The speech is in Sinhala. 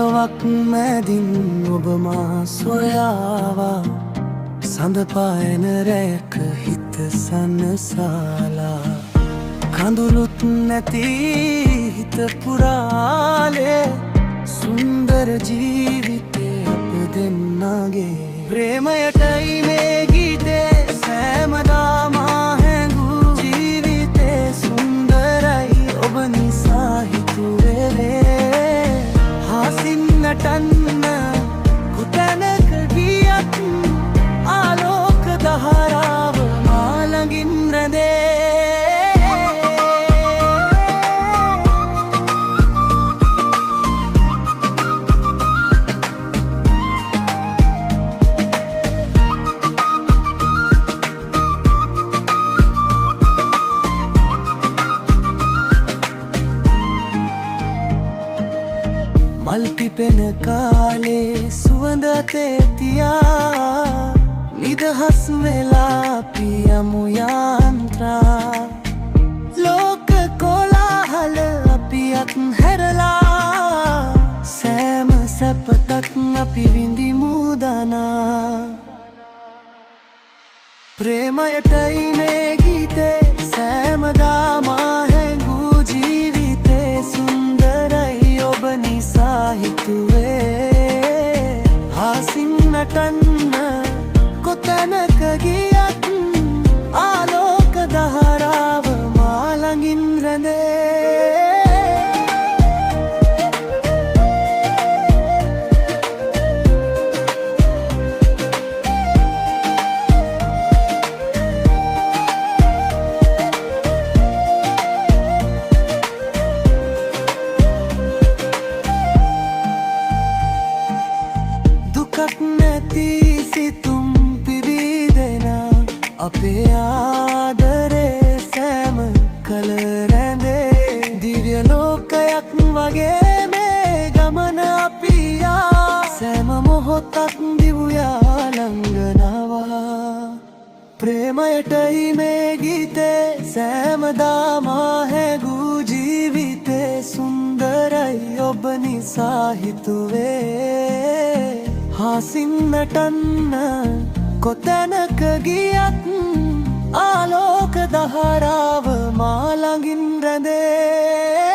පොළොවක් මැදින් ඔබ මා සොයාවා සඳ පායන රැයක හිත සනසාලා කඳුළුත් නැති හිත පුරාලේ සුන්දර ජීවිතේ අප දෙන්නගේ ප්‍රේමයටයි මේ ගීතේ සෑමදාම හැඟූ ජීවිතේ සුන්දරයි ඔබ නිසා හිතුවේ හසින් නටන්න කොතැනක ගියත් ආලෝක දහරාව මා ළඟින් රැඳේ මල් පිපෙන කාලේ සුවඳ තෙතියා නිදහස් වෙලා පියමු යන්ත්‍රා ලෝක කොලාහල අපි අත් හැරලා සෑම සැපතක් අපි විඳිමු දනා ප්‍රේමයටයි මේ ගීතේ සෑමදාම හැඟූ ජීවිතේ සුන්දරයි ඔබ නිසා හිතුවේ හසින් නටන්න කොතැනක ගියත් ආලෝක දහරාව මා ළඟින් රැඳේ නැති සිතුම් පිබිදෙන අපේ ආදරේ සෑම කල රැඳේ දිව්‍ය ලෝකයක් වගේ මේ ගමන අපි යා සෑම මොහොතක් දිවුයා ළඟනවා ප්‍රේමයටයි මේ ගීතේ සෑමදාම හැඟූ ජීවිතේ සුන්දරයි ඔබ නිසා හිතුවේ හසින් නටන්න කොතැනක ගියත් ආලෝක දහරාව මා ළඟින් රැඳේ